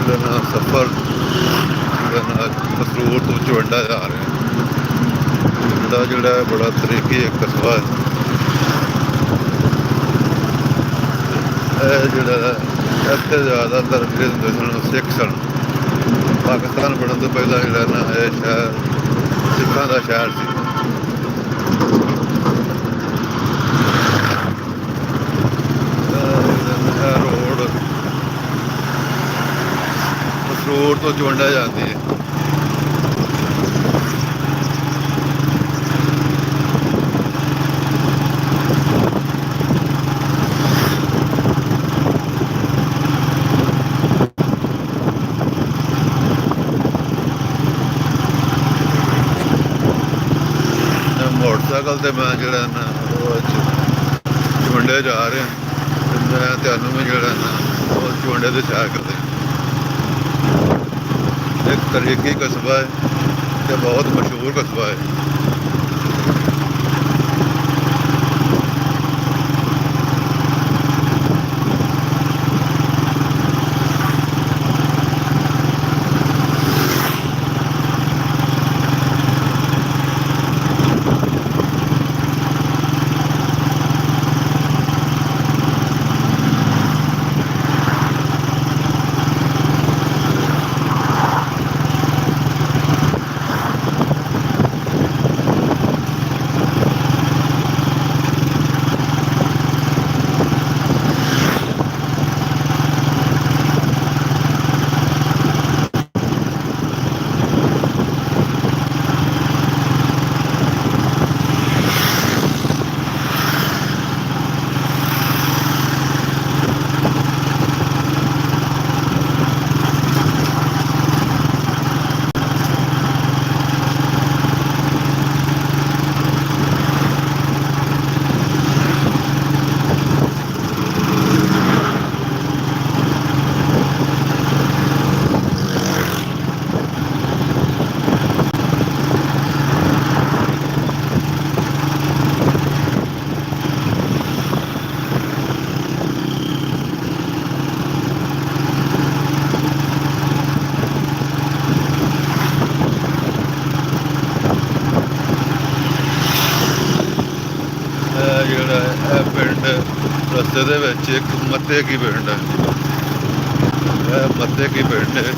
सफ़र मसरूर तो चवंडा जा रहे हैं। चवंडा जोड़ा है बड़ा तरीकी एक कस्बा है। जोड़ा इतने ज़्यादातर ਜਿਹੜੇ ਹੁੰਦੇ ਸਨ ਸਿੱਖ ਸਨ। ਪਾਕਿਸਤਾਨ ਬਣਨ ਤੋਂ ਪਹਿਲਾਂ ਜਿਹੜਾ ਨਾ ਇਹ ਸ਼ਹਿਰ ਸਿੱਖਾਂ ਦਾ ਸ਼ਹਿਰ ਸੀ। ਇਹ ਰੋਡ ਮਸਰੂਰ ਤੋਂ ਚਵੰਡਾ ਜਾਂਦੀ ਹੈ। मोटरसाइकिल से मैं जोड़ा ना चवंडे जा रहा मैं तेनों भी जोड़ा ना चवंडे से सैर करते एक तरीकी कस्बा है तो बहुत मशहूर कस्बा है। ਜਿਹੜਾ ਇਹ ਪਿੰਡ ਰਸਤੇ ਦੇ ਵਿੱਚ ਇੱਕ ਮੱਤੇ ਕੀ ਪਿੰਡ ਹੈ। ਇਹ ਮੱਤੇ ਕੀ ਪਿੰਡ ਹੈ।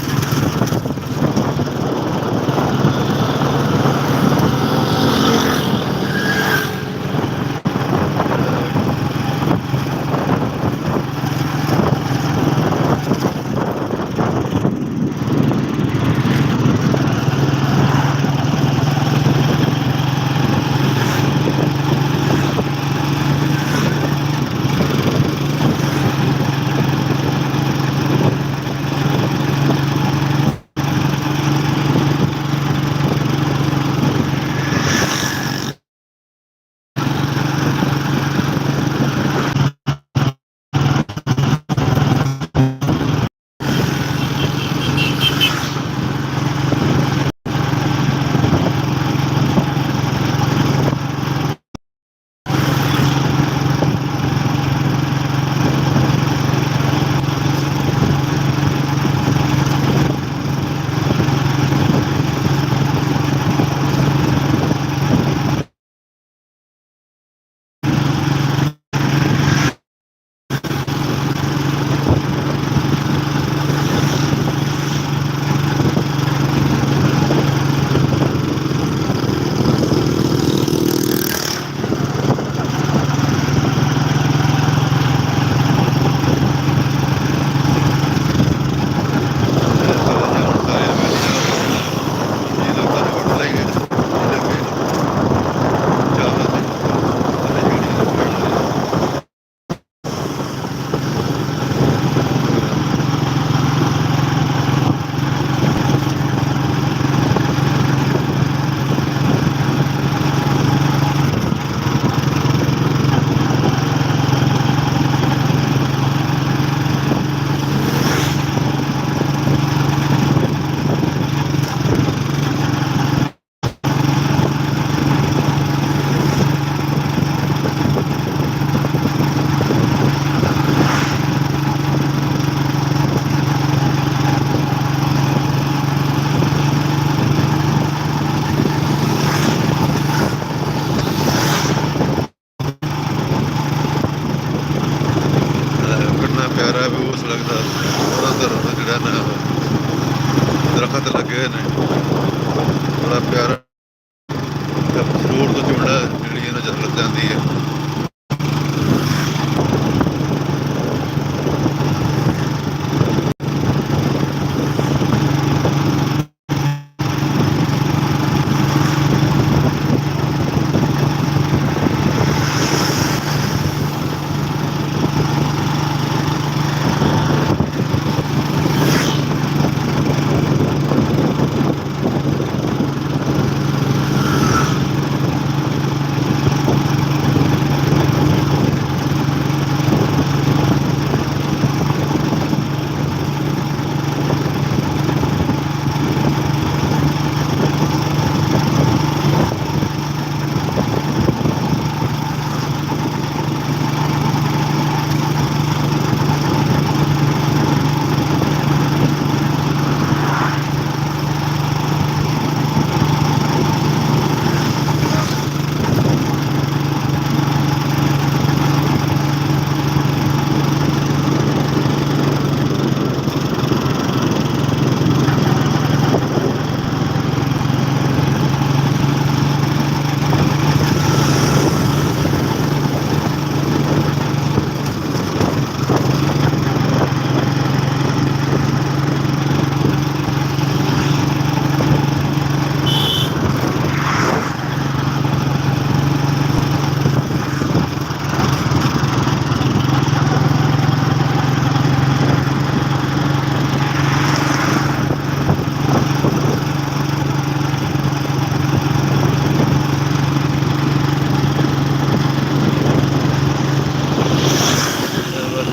ਲੱਗਦਾ ਉਧਰ ਜਿਹੜਾ ਨਾ ਦਰਖਤ ਲੱਗੇ ਨੇ, ਬੜਾ ਪਿਆਰਾ ਰੋਡ ਤੋਂ ਚੁੰਡਾ ਜਿਹੜੀ ਇਹ ਨਜ਼ਰ ਲੱਗ ਜਾਂਦੀ ਹੈ।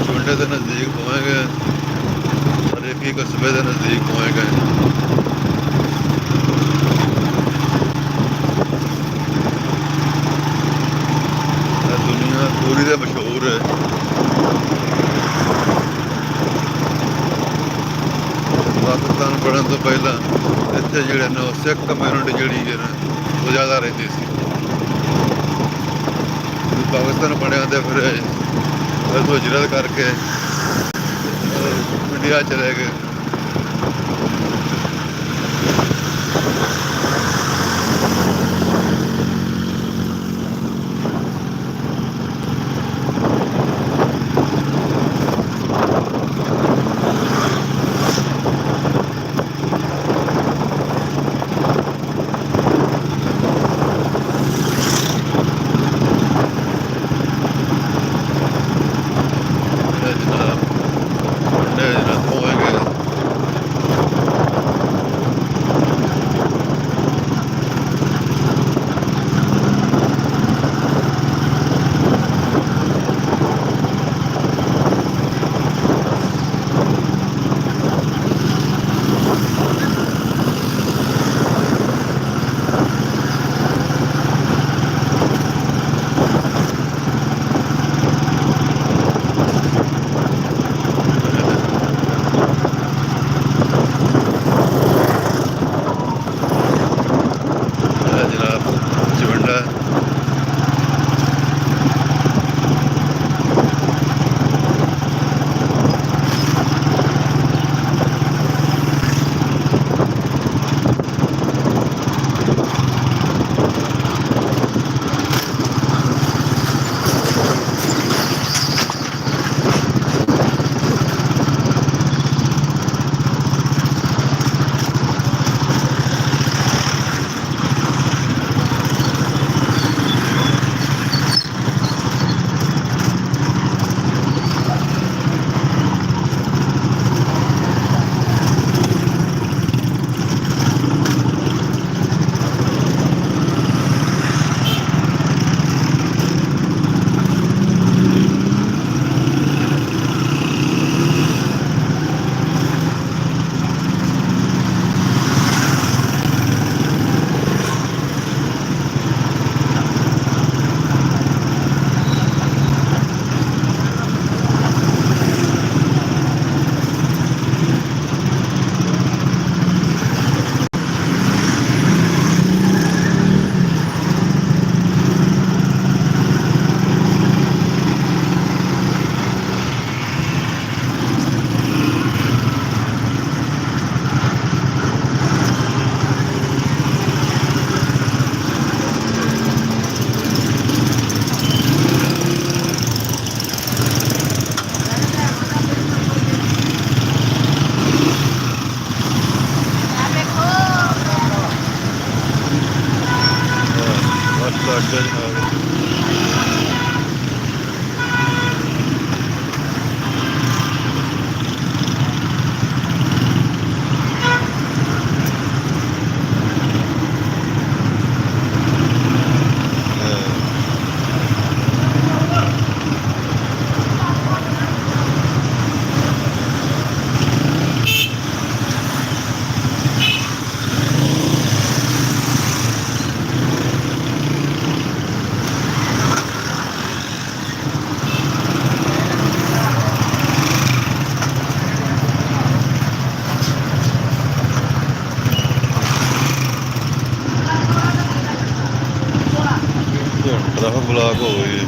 चुंडे के नज़दीक पहुँचेंगे और एक ही कस्बे के नज़दीक पहुँच गए। दुनिया पूरी तो मशहूर है। पाकिस्तान बनने तो पहला इतने जोड़े ने सिख कम्यूनिटी जी है ना वो ज़्यादा रही सी। पाकिस्तान बनया तो फिर हिजरत करके इंडिया चले गए। जनाब होएंगे ਟ੍ਰੈਫਿਕ ਬਲਾਕ ਹੋ ਗਈ।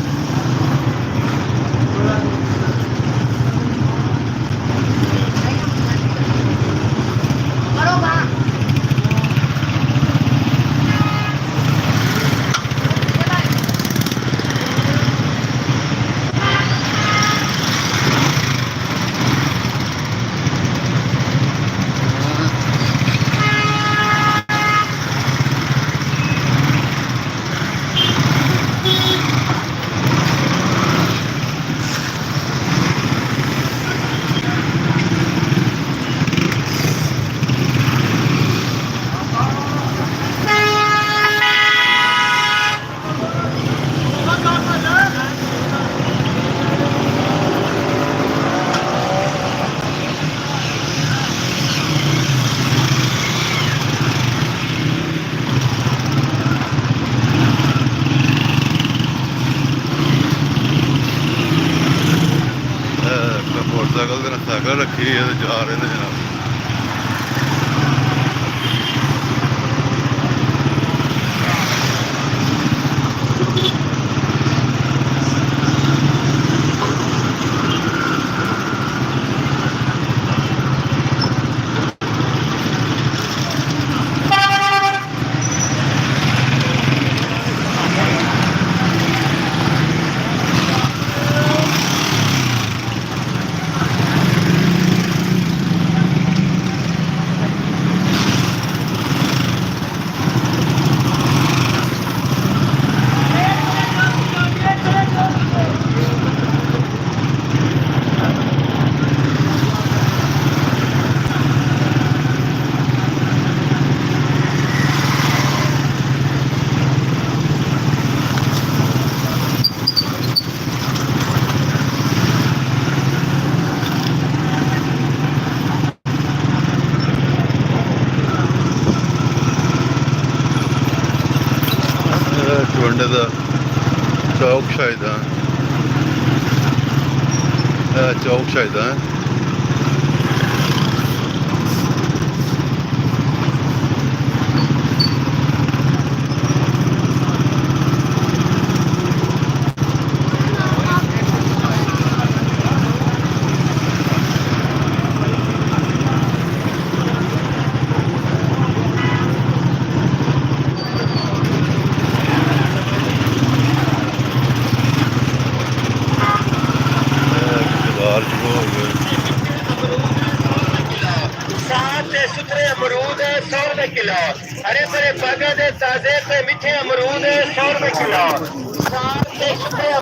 ਮੋਟਰਸਾਈਕਲ ਦੇ ਨਾਲ ਸਾਈਕਲ ਰੱਖੀ ਹੈ ਤੇ ਜਾ ਰਹੇ ਨੇ ਜਨਾਬ। ਚੁੰਡੇ ਦਾ ਚੌਕ ਸ਼ਾਇਦ ਆ, ਚੌਕ ਸ਼ਾਇਦ ਆ। सुथरे अमरूद 100 रुपए किलो, हरे भरे बागा दे ताजे ते मीठे अमरूद 100 रुपए किलो।